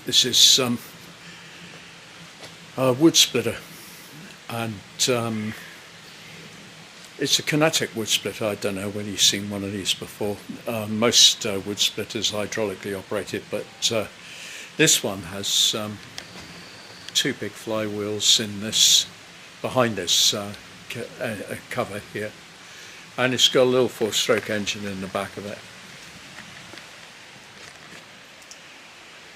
This is a wood splitter, and it's a kinetic wood splitter. I don't know whether you've seen one of these before. Most wood splitters are hydraulically operated, but this one has two big flywheels in this, behind this cover here, and it's got a little 4-stroke engine in the back of it.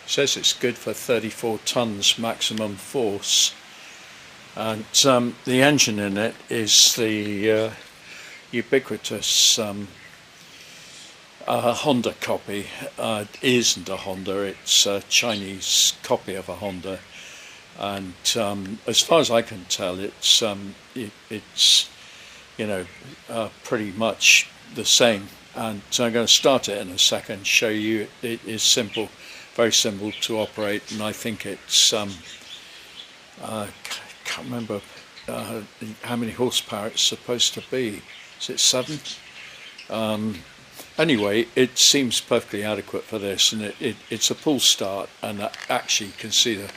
It says it's good for 34 tons maximum force, and the engine in it is the ubiquitous Honda copy. It isn't a Honda, it's a Chinese copy of a Honda, and as far as I can tell, it's pretty much the same. And so I'm going to start it in a second, show you it is simple, very simple to operate, and I think it's I can't remember how many horsepower it's supposed to be. Is it 7? Anyway, it seems perfectly adequate for this, and it's a pull start, and actually you can see the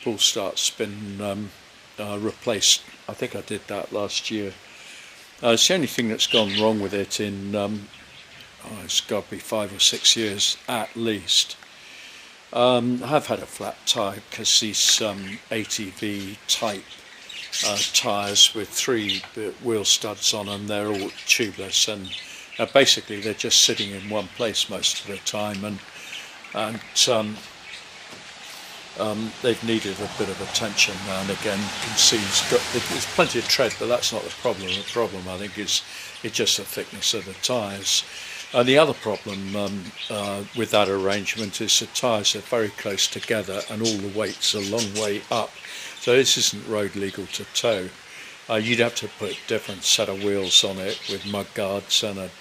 pull start's been replaced. I think I did that last year. It's the only thing that's gone wrong with it in it's got to be 5 or 6 years at least. I've had a flat tyre because these ATV type tyres with 3 wheel studs on them, they're all tubeless, and basically they're just sitting in one place most of the time, and they've needed a bit of attention now and again. You can see there's plenty of tread, but that's not the problem. The problem, I think, is it's just the thickness of the tyres. The other problem with that arrangement is the tyres are very close together and all the weight's a long way up. So this isn't road legal to tow. You'd have to put a different set of wheels on it with mud guards and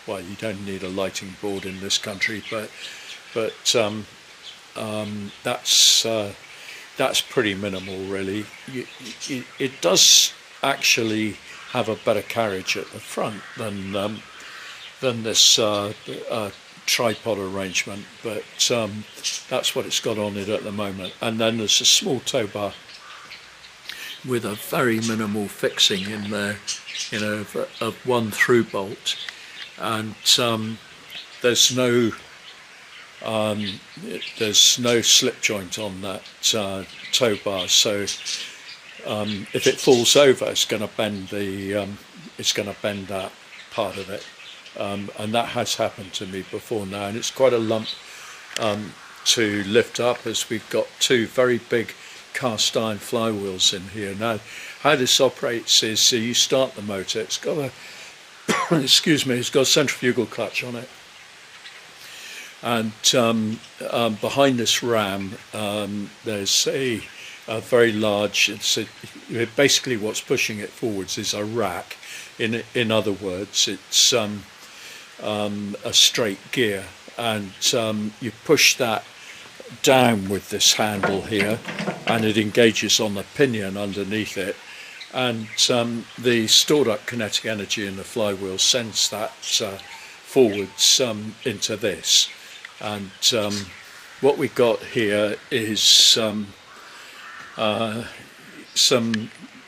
well, you don't need a lighting board in this country, but that's pretty minimal, really. It does actually have a better carriage at the front than this tripod arrangement, but that's what it's got on it at the moment. And then there's a small tow bar with a very minimal fixing in there, of one through bolt, and there's no slip joint on that tow bar, so if it falls over, it's going to bend that part of it, and that has happened to me before now, and it's quite a lump to lift up, as we've got 2 very big cast iron flywheels in here. Now, how this operates is, so you start the motor, it's got a it's got a centrifugal clutch on it, and behind this ram there's a very large, basically what's pushing it forwards is a rack. In other words, it's a straight gear, and you push that down with this handle here, and it engages on the pinion underneath it, and the stored up kinetic energy in the flywheel sends that forwards into this. And what we've got here is some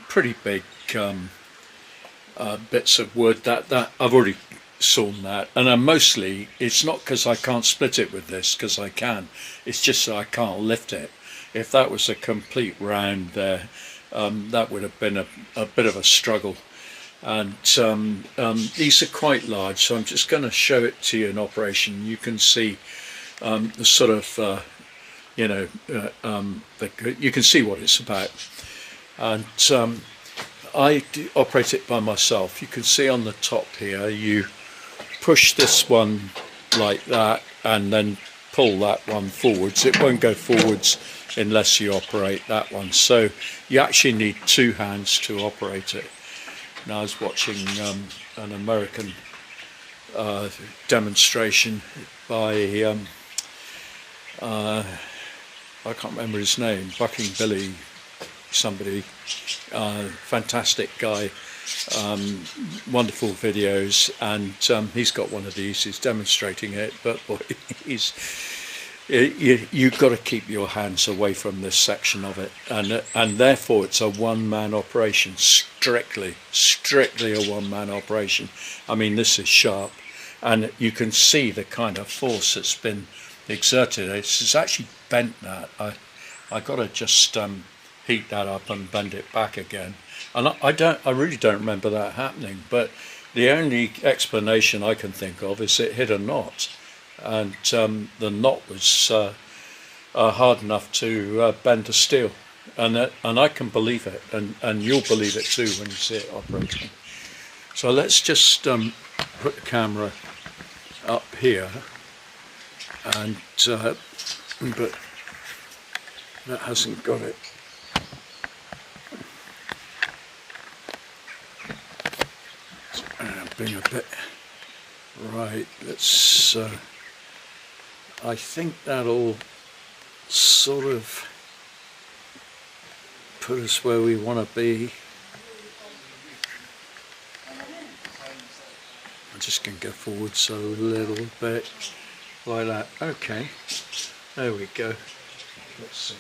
pretty big bits of wood that I've already sawn that, and mostly it's not because I can't split it with this, because I can, it's just that I can't lift it. If that was a complete round there, that would have been a bit of a struggle, and these are quite large, so I'm just going to show it to you in operation. You can see the sort of you can see what it's about, and I operate it by myself. You can see on the top here, you push this one like that and then pull that one forwards. It won't go forwards unless you operate that one, so you actually need 2 hands to operate it. Now, I was watching an American demonstration by I can't remember his name, Bucking Billy somebody, fantastic guy, wonderful videos, and he's got one of these, he's demonstrating it, but boy, You've got to keep your hands away from this section of it, and therefore it's a one-man operation, strictly a one-man operation. I mean, this is sharp, and you can see the kind of force that's been exerted. It's actually bent that. I got to just heat that up and bend it back again. And I really don't remember that happening. But the only explanation I can think of is it hit a knot, and the knot was hard enough to bend the steel. And I can believe it, and you'll believe it too when you see it operating. So let's just put the camera up here, and but that hasn't got it. Being a bit right. Let's. I think that'll sort of put us where we want to be. I'm just going to go forwards a little bit like that. Okay, there we go. Let's see.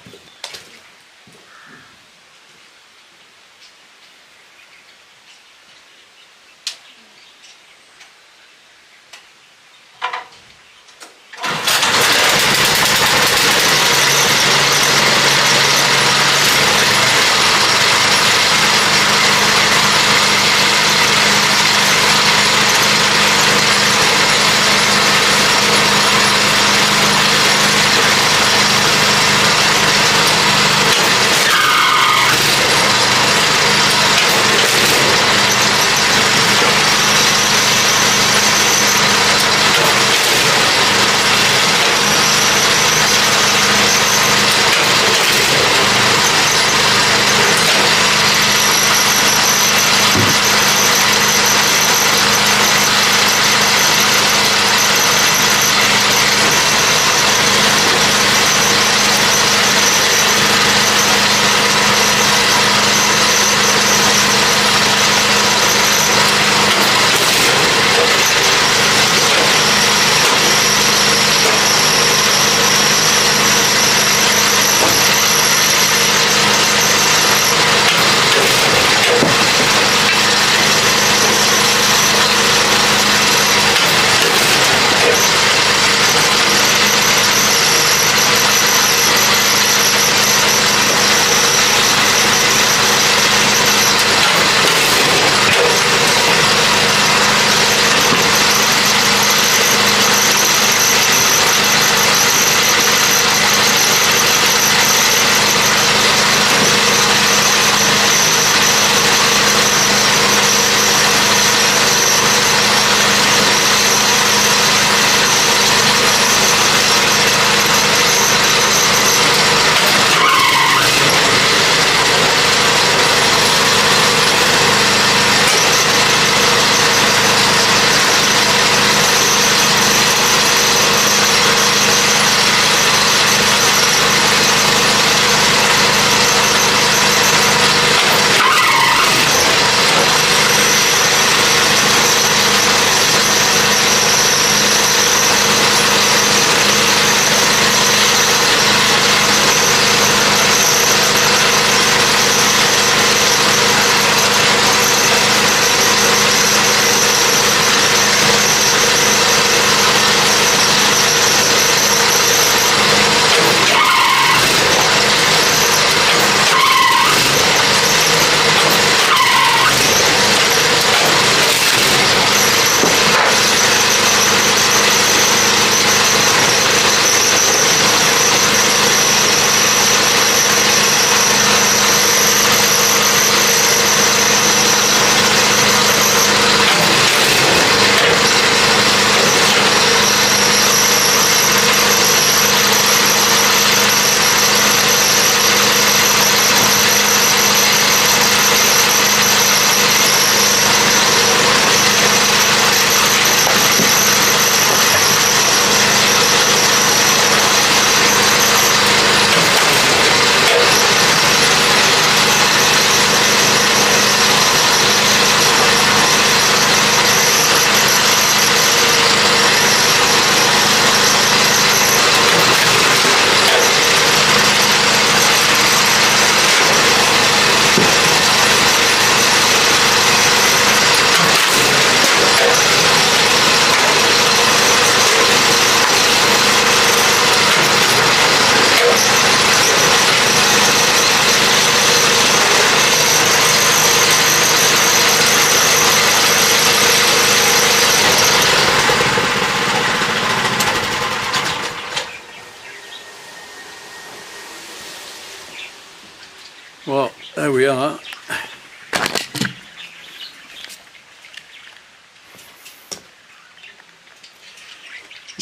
Well, there we are.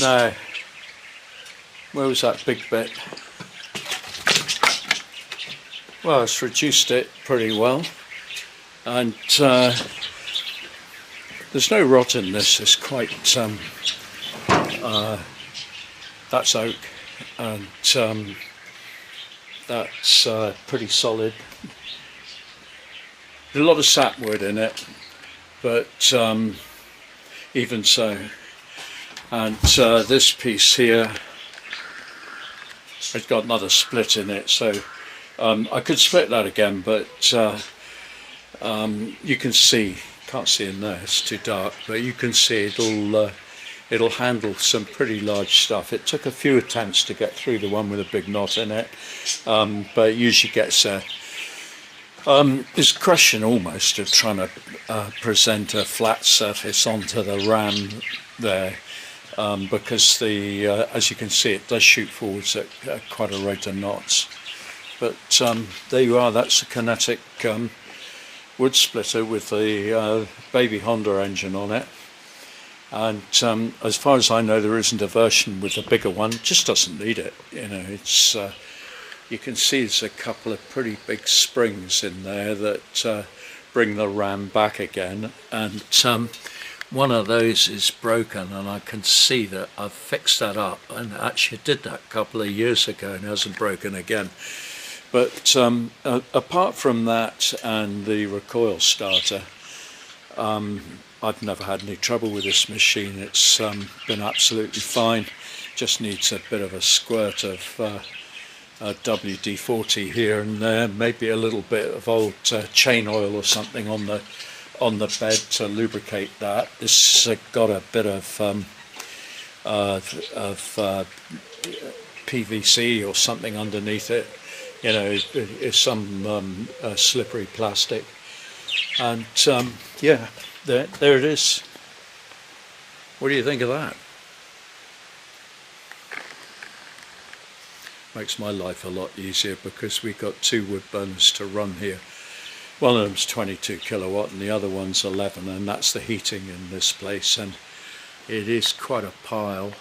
Now, where was that big bit? Well, it's reduced it pretty well, and there's no rot in this. It's quite that's oak, and that's pretty solid. There's a lot of sapwood in it, but even so. And this piece here, it's got another split in it, so I could split that again, but you can see, can't see in there, it's too dark, but you can see it'll handle some pretty large stuff. It took a few attempts to get through the one with a big knot in it, but it usually gets there. It's a question almost of trying to present a flat surface onto the ram there, because as you can see, it does shoot forwards at quite a rate of knots. But there you are, that's a kinetic wood splitter with the baby Honda engine on it. And as far as I know, there isn't a version with a bigger one. It just doesn't need it. You know, it's you can see there's a couple of pretty big springs in there that bring the ram back again, and one of those is broken, and I can see that I've fixed that up, and actually did that a couple of years ago and it hasn't broken again. But apart from that and the recoil starter, I've never had any trouble with this machine. It's been absolutely fine. Just needs a bit of a squirt of WD-40 here and there, maybe a little bit of old chain oil or something on the bed to lubricate that. This has got a bit of PVC or something underneath it. You know, it's some slippery plastic, and yeah, there it is. What do you think of that? Makes my life a lot easier because we've got two wood burners to run here. One of them's 22 kilowatt and the other one's 11, and that's the heating in this place, and it is quite a pile,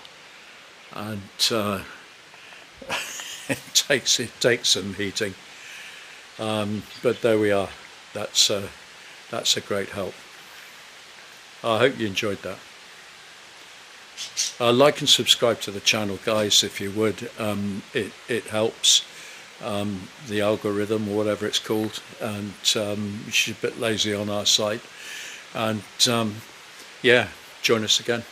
and it takes some heating, but there we are. That's a great help. I hope you enjoyed that. Like and subscribe to the channel, guys, if you would. It helps the algorithm, or whatever it's called, and she's a bit lazy on our site, and yeah, join us again.